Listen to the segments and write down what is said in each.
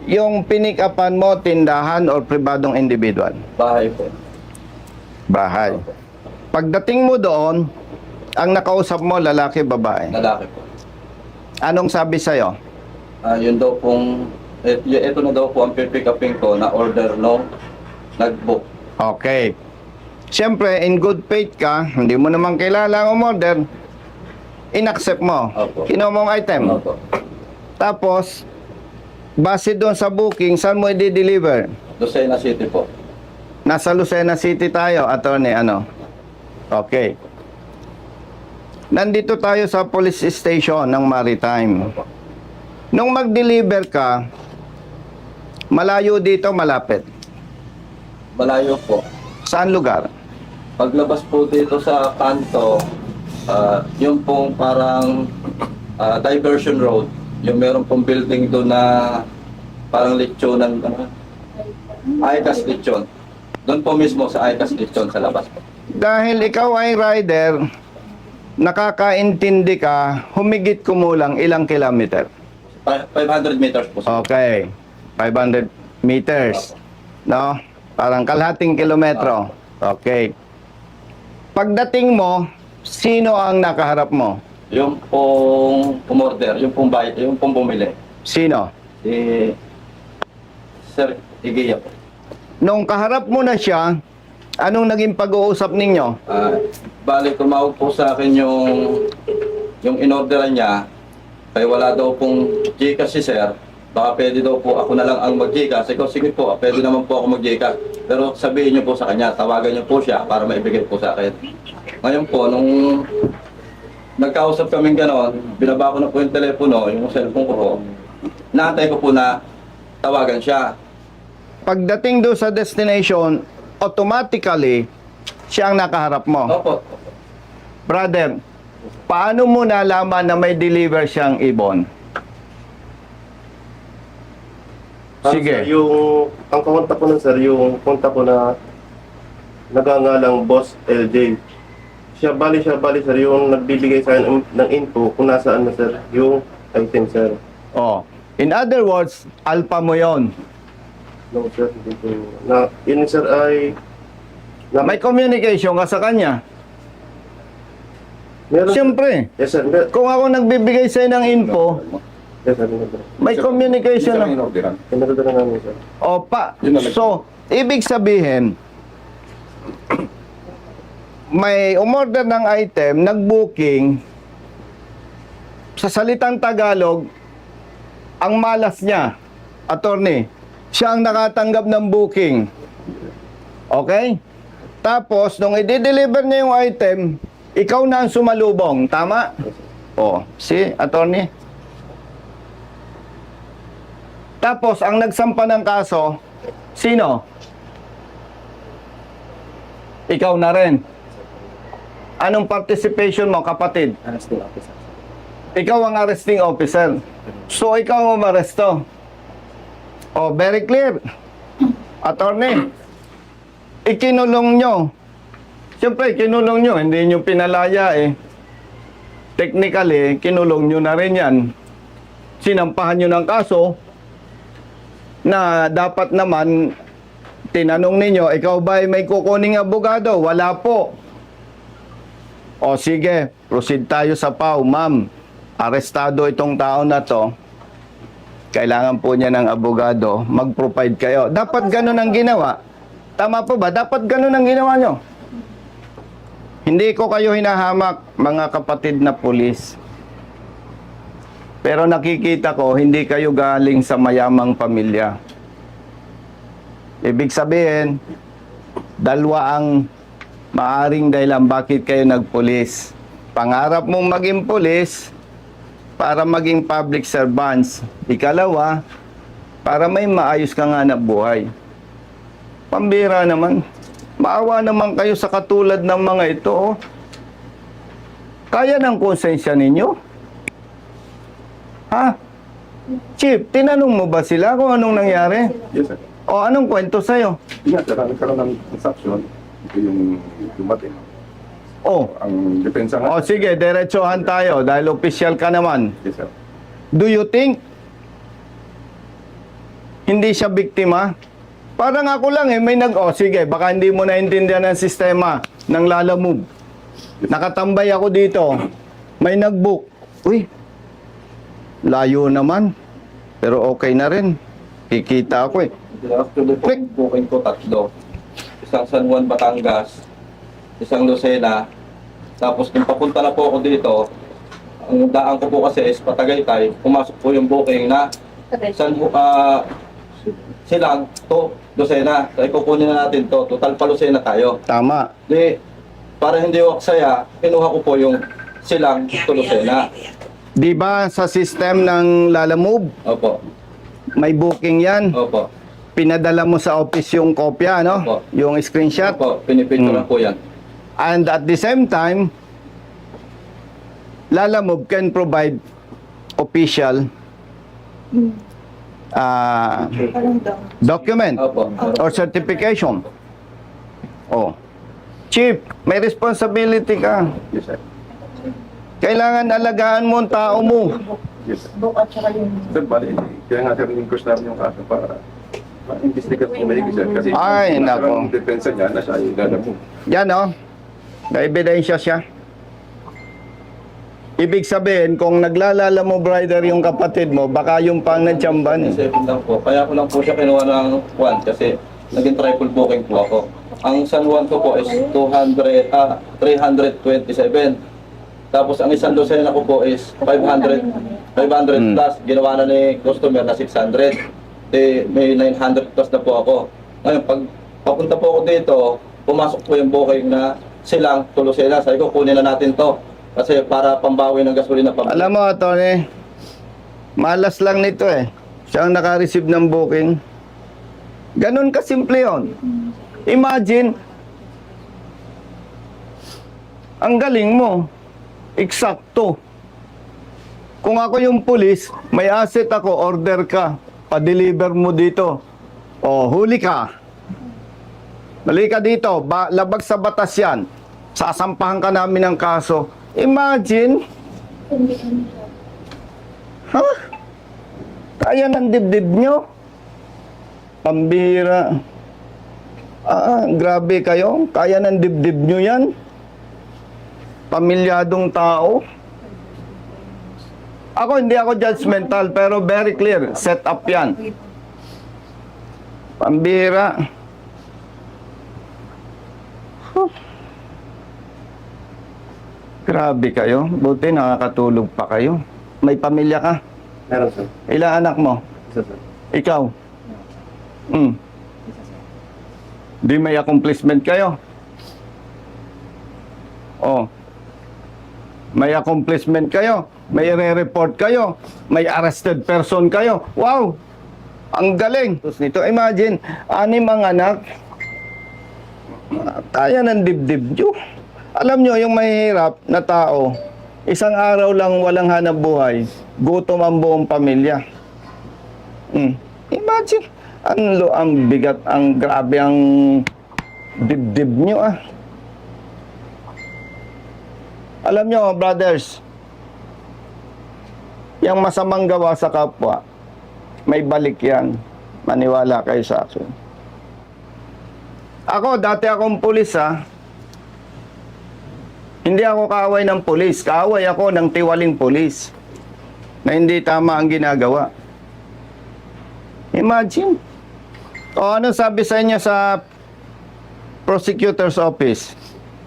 Yung pinik-upan mo, tindahan or pribadong individual? Bahay po. Bahay. Pagdating mo doon, ang nakausap mo, lalaki, babae. Lalaki po. Anong sabi sa'yo? Yun daw pong, ito na daw po ang pick upin ko na order no, nag-book. Okay. Siyempre, in good faith ka, hindi mo naman kilala ang umorder, in-accept mo. Opo. Kinuha mong item. Opo. Tapos, base doon sa booking, saan mo i-deliver? Lucena City po. Nasa Lucena City tayo, attorney, ano? Okay. Nandito tayo sa police station ng Maritime. Nung mag-deliver ka, malayo dito, malapit. Malayo po. Saan lugar? Paglabas po dito sa kanto, yung pong parang diversion road, yung meron pong building doon na parang lechonan, ICAS lechon. Doon po mismo sa ICAS lechon sa labas po. Dahil ikaw ay rider, nakakaintindi ka, humigit kumulang ilang kilometer? 500 meters po. Okay. 500 meters. No? Parang kalahating kilometro. Okay. Pagdating mo, sino ang nakaharap mo? Yung pong umorder, yung pong bayad, yung pong bumili. Sino? Si Sir Igiya po. Nung kaharap mo na siya, anong naging pag-uusap ninyo? Bali, tumawag po sa akin yung inorderan niya. Kaya wala daw pong Gcash si Sir. Baka pwede daw po ako na lang ang mag-Gcash. Sige po, pwede naman po ako mag-Gcash. Pero sabihin niyo po sa kanya, tawagan niyo po siya para maibigay po sa akin. Ngayon po, nung nagkausap kaming gano'n, binaba ko na po yung telepono, yung cellphone ko po. Naantay ko po na tawagan siya. Pagdating doon sa destination, automatically, siya ang nakaharap mo. Opo. Brother, paano mo nalaman na may deliver siyang ibon? Sige. Sir, ang kontak ko nun sir, yung kontak ko na nagangalang Boss LJ. Siya bali sir, yung nagbibigay sa akin ng info kung nasaan na sir, yung item sir. Oh. In other words, alpha mo yon. No sir, hindi ko. Yun sir ay... May communication ka sa kanya. Meron, Siyempre, yes sir, kung ako nagbibigay sa'yo ng info, yes sir, meron. may communication na. Meron na namin sir. Opa. So, ibig sabihin, may umorder ng item, nag-booking, sa salitang Tagalog, ang malas niya, attorney, siya ang nakatanggap ng booking. Okay? Tapos, nung i-deliver niya yung item, ikaw na ang sumalubong. Tama? O, si attorney? Tapos, ang nagsampa ng kaso, sino? Ikaw na rin. Anong participation mo, kapatid? Arresting officer. Ikaw ang arresting officer. So, ikaw ang umaresto. Oh, very clear. Attorney, ikinulong nyo. Siyempre, kinulong nyo. Hindi nyo pinalaya eh. Technically, kinulong nyo na rin yan. Sinampahan nyo ng kaso na dapat naman tinanong ninyo, ikaw ba ay may kukuning abogado? Wala po. O sige, proceed tayo sa PAW. Ma'am, arestado itong tao na to. Kailangan po niya ng abogado. Mag-provide kayo. Dapat ganun ang ginawa. Tama po ba? Dapat ganun ang ginawa nyo. Hindi ko kayo hinahamak, mga kapatid na pulis. Pero nakikita ko, hindi kayo galing sa mayamang pamilya. Ibig sabihin, dalawa ang maaring dahilan bakit kayo nagpulis. Pangarap mong maging pulis para maging public servants. Ikalawa, para may maayos kang hanap buhay. Pambira naman. Maawa naman kayo sa katulad ng mga ito. Oh. Kaya ng konsensya ninyo? Ha? Chief, tinanong mo ba sila kung anong nangyari? Yes, sir. O anong kwento sa'yo? Yes, sir. Nagkaroon ng transaction. Ito yung dumating. Oh, Ang depensa nga. o sige, diretsohan tayo dahil official ka naman. Yes, sir. Do you think Hindi siya biktima. Parang ako lang may sige, baka hindi mo naintindihan ang sistema ng Lalamove. Nakatambay ako dito. May nag-book. Uy, layo naman. Pero okay na rin. Kikita ako Actually po, booking ko 3. Isang San Juan, Batangas, isang Lucena, tapos nung papunta na po ako dito, ang daan ko po kasi is Patagaytay, pumasok po yung booking na Silang to Lucena. So ikukunin na natin to, total pa Lucena tayo. Tama. Di, para hindi waksaya, kinuha ko po yung Silang to Lucena. Di ba sa system ng Lalamove, Opo, may booking yan? opo, Pinadala mo sa office yung kopya, no? Opo. Yung screenshot. opo, pinipicture po yan. And at the same time, Lalamove can provide official document Opo, or certification. Oh. Chief, may responsibility ka. Yes, sir. Kailangan alagaan mo ang tao mo. Yes, sir. Sir, bali, kaya nga sir, in-course namin yung kaso para ma-investigate po maigi, sir. Kasi Ay, nako. ang depensa niya na siya ay Lalamove. Yan, oh. May ebidensya siya. Ibig sabihin, kung naglalala mo, brother, yung kapatid mo, baka yung pang nagtsamban eh. Seven lang po. Kaya ko lang po siya kinuha ng Juan kasi naging triple booking po ako. Ang San Juan ko po is 327. Tapos ang isang Lucena ko po is 500 plus. Ginawa na ni customer na 600. May 900 plus na po ako. Ngayon, pag papunta po ako dito, pumasok po yung booking na Silang to Lucena. Sabi ko, kunin na natin to. Kasi para pambawi ng gasolina pa. Alam mo, Tony, malas lang nito eh. Siya ang naka-receive ng booking. Ganon kasimple yun. Imagine, ang galing mo. Eksakto. Kung ako yung pulis, may asset ako, order ka, pa-deliver mo dito. O, huli ka. Balik ka dito, labag sa batas yan. Sasampahan ka namin ng kaso. Imagine. Ha? Kaya ng dibdib nyo? Pambira. Grabe kayo. Kaya ng dibdib nyo yan? Pamilyadong tao. Ako, hindi ako judgmental, pero very clear. Set up yan. Pambira. Huh. Grabe kayo. Buti nakakatulog pa kayo. May pamilya ka? Meron, sir. Ilang anak mo? Isa, sir. Ikaw? Di may accomplishment kayo? Oh. May accomplishment kayo? May re-report kayo? May arrested person kayo? Wow! Ang galing! Tapos nito, imagine, 6 ang anak. Kaya ng dibdib nyo. Alam nyo, yung mahihirap na tao, isang araw lang walang hanap buhay, gutom ang buong pamilya. Imagine, ang bigat, ang grabe ang dibdib nyo Alam nyo, brothers, yung masamang gawa sa kapwa, may balik yan. Maniwala kayo sa akin. Ako, dati akong pulis Hindi ako kaaway ng pulis. Kaaway ako ng tiwaling pulis na hindi tama ang ginagawa. Imagine. O ano sabi sa inyo sa prosecutor's office?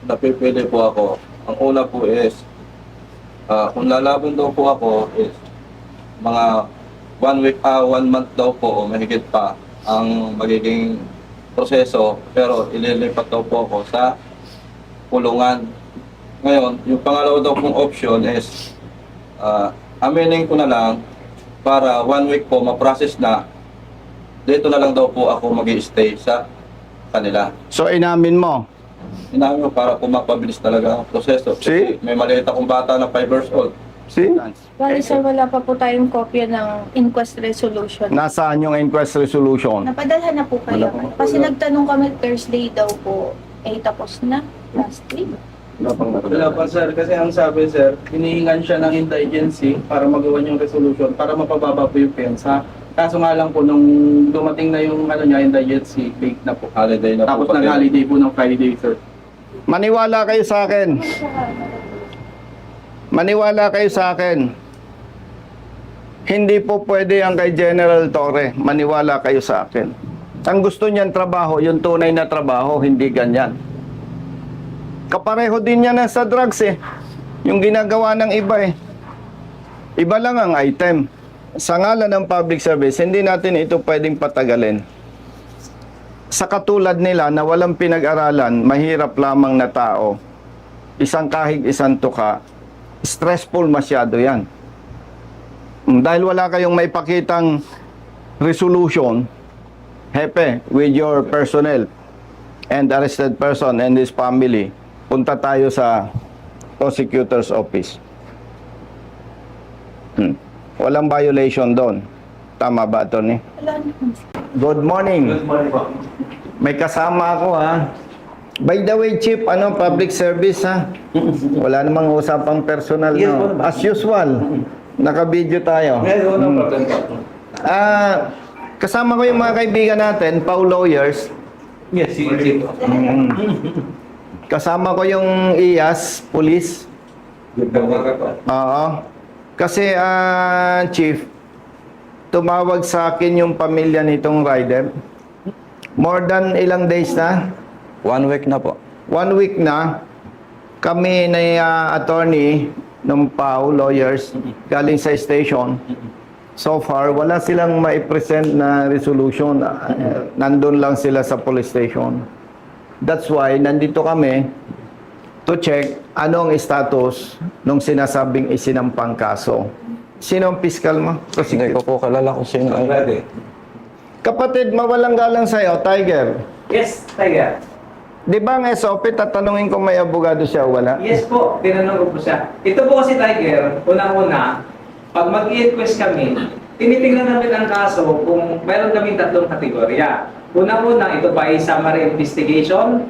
Napipili po ako. Ang una po is, kung lalaban daw po ako is, mga 1 week, 1 month daw po o mahigit pa ang magiging proseso, pero ililipat daw po ako sa kulungan. Ngayon, yung pangalawa daw pong option is, aminin ko na lang para 1 week po ma-process na, dito na lang daw po ako mag-i-stay sa kanila. So inamin mo? Inamin mo para po mapabilis talaga ang proseso. See? Kasi may maliit akong bata na 5 years old. See? Bali sir, wala pa po tayong kopya ng inquest resolution. Nasaan yung inquest resolution? Napadalhan na po kayo. Wala pa. Kasi nagtanong kami Thursday daw po, tapos na last week. Wala pa sir, kasi ang sabi sir, hinihingan siya ng indigency para magawa yung resolution para mapababa po yung pensa. Kaso nga lang po, nung dumating na yung ano niya, indigency, fake na po. Holiday na Tapos po. pati. nag-holiday po ng Friday, sir. Maniwala kayo sa akin. Maniwala kayo sa akin. Hindi po pwede ang kay General Torre. Maniwala kayo sa akin. Ang gusto niyan trabaho, yung tunay na trabaho, hindi ganyan. Kapareho din yan sa drugs eh. Yung ginagawa ng iba eh. Iba lang ang item. Sa ngalan ng public service, hindi natin ito pwedeng patagalin. Sa katulad nila na walang pinag-aralan, mahirap lamang na tao, isang kahig, isang tuka, stressful masyado yan. Dahil wala kayong maipakitang resolution, hepe, with your personnel and arrested person and his family, punta tayo sa prosecutor's office. Walang violation doon. Tama ba, Atty.? Wala naman. Good morning. May kasama ako ha. By the way, Chief, public service ha? Wala namang usapang personal no? As usual, naka-video tayo. Kasama ko yung mga kaibigan natin, Pau Lawyers. Yes, sige. Kasama ko yung IAS, Police. Oo. Kasi, Chief, tumawag sa akin yung pamilya nitong rider. More than ilang days na? 1 week na po. 1 week na. Kami na attorney ng PAO lawyers galing sa station. So far, wala silang maipresent na resolution. Nandun lang sila sa police station. That's why, nandito kami to check anong status nung sinasabing isinampang kaso. Sino ang piskal mo? Hindi ko po kalala kung sino ay. Kapatid, mawalang galang sa'yo, Tiger. Yes, Tiger. Di ba ang SOP, tatanungin kung may abogado siya o wala? Yes po, tinanong ko po siya. Ito po kasi Tiger, unang-una, pag mag-i-request kami, tinitingnan namin ang kaso kung mayroon kaming 3 kategorya. Unang-una, ito ba ay summary investigation?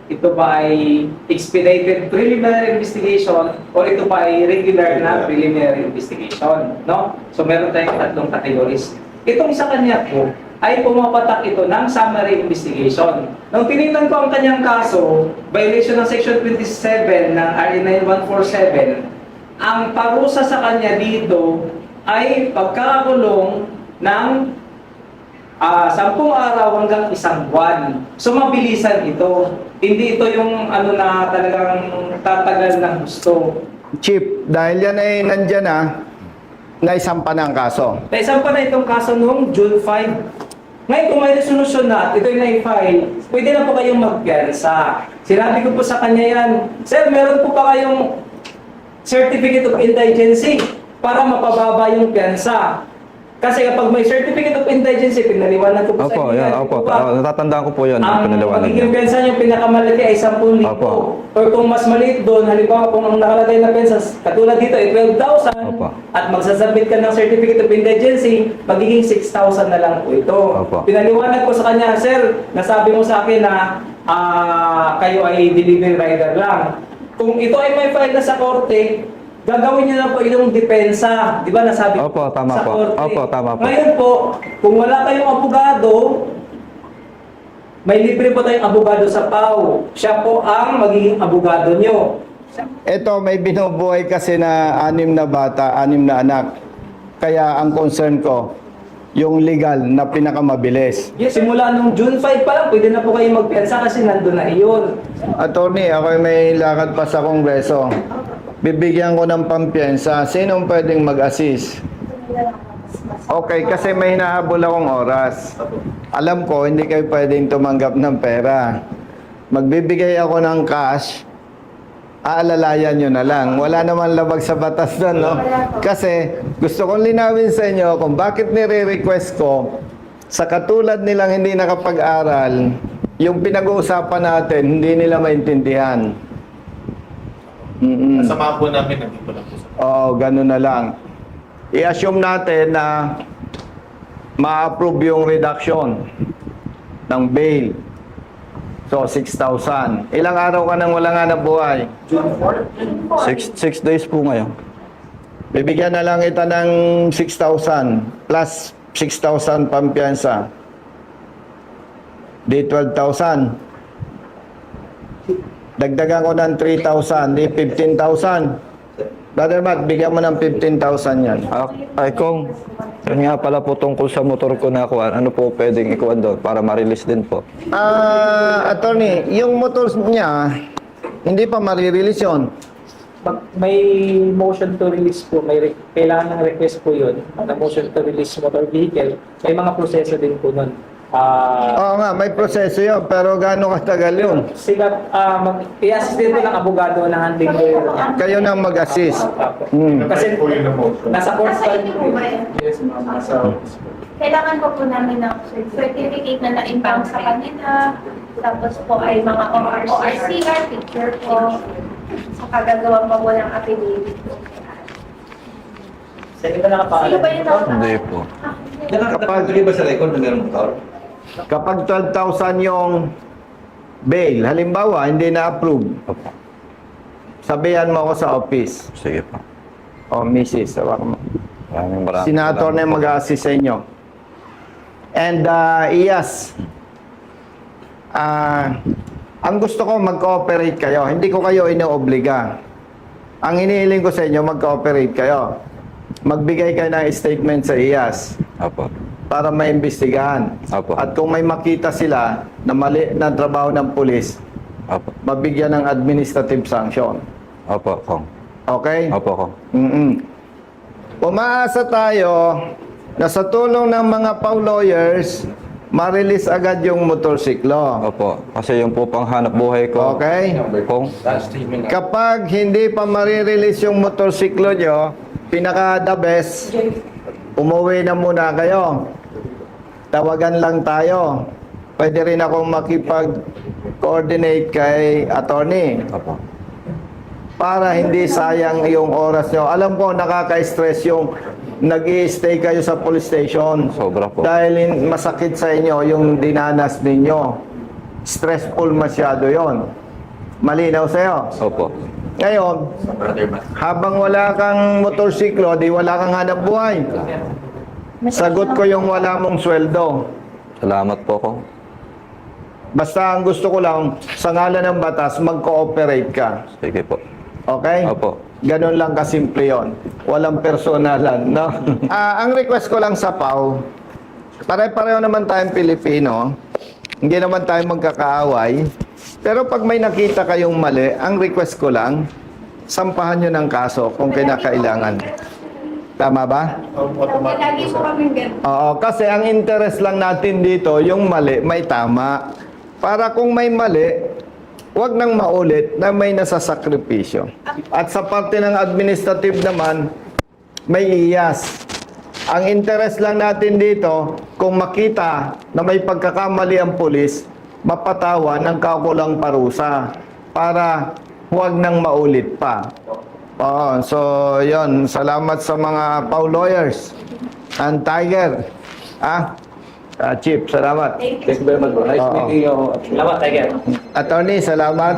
Ito ba ay expedited preliminary investigation? O ito ba ay regular na preliminary investigation? No? So meron tayong 3 categories. Itong sa kanya po, ay pumapatak ito ng summary investigation. Nung tinignan ko ang kanyang kaso, violation ng Section 27 ng RA 9147, ang parusa sa kanya dito ay pagkakakulong ng 10 araw hanggang 1 buwan. So mabilisan ito. Hindi ito yung na talagang tatagal ng gusto. Chief, dahil yan ay nandyan na, naisampa na ang kaso. Naisampa na itong kaso noong June 5. Ngayon, kung may resolution na, ito yung na-file, pwede na po kayong magpiyansa. Sinabi ko po sa kanya yan, Sir, meron po pa kayong certificate of indigency para mapababa yung piyansa. Kasi kapag may certificate of indigency, pinaliwanag ko po sa inyo. Natatandaan ko po yun. Ang magiging pensa yung pinakamalaki ay 10,000. Opo. Or kung mas maliit doon, halimbawa kung ang nakalagay na pensa, katulad dito ay 12,000. Opo. At magsasubmit ka ng certificate of indigency, magiging 6,000 na lang po ito. Opo. Pinaliwanag ko sa kanya, Sir, nasabi mo sa akin na kayo ay delivery rider lang. Kung ito ay may file na sa korte, gagawin niyo na po yung depensa. Di ba nasabi ko Opo, tama sa po. korte? Opo, tama po. Ngayon po, kung wala kayong abogado, may libre po tayong abogado sa PAO. Siya po ang magiging abogado nyo. Ito, may binubuhay kasi na 6 na bata, 6 na anak. Kaya ang concern ko, yung legal na pinakamabilis. Yes, simula nung June 5 pa lang, pwede na po kayo magpiansa kasi nandun na iyon. Attorney, ako may lakad pa sa kongreso. Bibigyan ko ng pampiyansa. Sinong pwedeng mag-assist? Okay, kasi may hinahabol akong oras. Alam ko, hindi kayo pwedeng tumanggap ng pera. Magbibigay ako ng cash, aalalayan nyo na lang. Wala naman labag sa batas doon, no? Kasi gusto kong linawin sa inyo kung bakit nire-request ko sa katulad nilang hindi nakapag-aral, yung pinag-uusapan natin, hindi nila maintindihan. Kasama po namin, nandito lang po sa Oo, ganun na lang. I-assume natin na ma-approve yung reduction ng bail. So, 6,000. Ilang araw ka nang wala nga na buhay? 6 days po ngayon. Bibigyan na lang kita ng 6,000 plus 6,000 pampiyansa. Di 12,000. Dagdagan ko ng 3,000, di 15,000. Brother Matt, bigyan mo ng 15,000 yan. Ay kung, yun nga pala po tungkol sa motor ko na kuha, ano po pwedeng ikuha doon para ma-release din po? Attorney, yung motor niya, hindi pa marirelease yun. May motion to release po, kailangan ng request po yun, na motion to release motor vehicle, may mga proseso din po nun. Oo nga, may proseso yun, pero gaano katagal yun? Sila, i-assist din po ng abogado na handling lawyer niya. Kayo na mag-assist. Kasi nasa court pa rin po. Yes, ma'am. Nasa office po. Kailangan po po namin ng certificate na na-impound sa kanila. Tapos po ay mga ORCR, picture po. Saka gagawa pa po ng affidavit po. Sige ba nakapaalam? Sino ba yung tawag? Hindi po. Nakapagpatuloy ba sa record na meron motor? Kapag 12,000 yung bail, halimbawa, hindi na-approve, Opo. sabihan mo ako sa office. Sige po. O, Mrs. Sawak mo. Maraming Senator na yung mag-assist sa inyo. And, Iyas, ang gusto ko mag-cooperate kayo. Hindi ko kayo inoobliga. Ang hinihiling ko sa inyo, mag-cooperate kayo. Magbigay kayo ng statement sa Iyas Opo. para maimbestigahan. Opo. At kung may makita sila na mali na trabaho ng pulis, Opo. mabigyan ng administrative sanction. Opo, Kong. Okay? Opo, Kong. Umaasa tayo na sa tulong ng mga PAW lawyers, ma-release agad yung motorsiklo. Opo. Kasi yung po pang hanap buhay ko. Okay? Kong. Kapag hindi pa ma-release yung motorsiklo nyo, pinaka-the best, umuwi na muna kayo. Tawagan lang tayo. Pwede rin akong makipag-coordinate kay attorney Opo. para hindi sayang yung oras nyo. Alam ko, nakaka-stress yung nag-i-stay kayo sa police station. Sobra po. Dahil masakit sa inyo yung dinanas ninyo. Stressful masyado yon. Malinaw sa'yo. Opo. Ngayon, habang wala kang motorsiklo, di wala kang hanap buhay. Sagot ko yung wala mong sweldo. Salamat po, Kong. Basta ang gusto ko lang, sa ngalan ng batas, mag-cooperate ka. Sige po. Okay? Opo. Ganon lang kasimple yon. Walang personalan, no? Ang request ko lang sa PAW, pare-pareho naman tayong Pilipino. Hindi naman tayo magkakaaway. Pero pag may nakita kayong mali, ang request ko lang, sampahan nyo ng kaso kung kinakailangan. Tama ba? Lagi po kami ganun. Oo, kasi ang interest lang natin dito, yung mali, may tama. Para kung may mali, wag nang maulit na may nasasakripisyo. At sa parte ng administrative naman, may iyas. Ang interest lang natin dito, kung makita na may pagkakamali ang pulis, mapatawan ng kaukulang parusa para huwag nang maulit pa. So yon, salamat sa mga PAW lawyers and Tiger. Chief, salamat. Thank you. Thank you very much, bro. Nice Oo. meeting you. Salamat, Tiger. Attorney, salamat.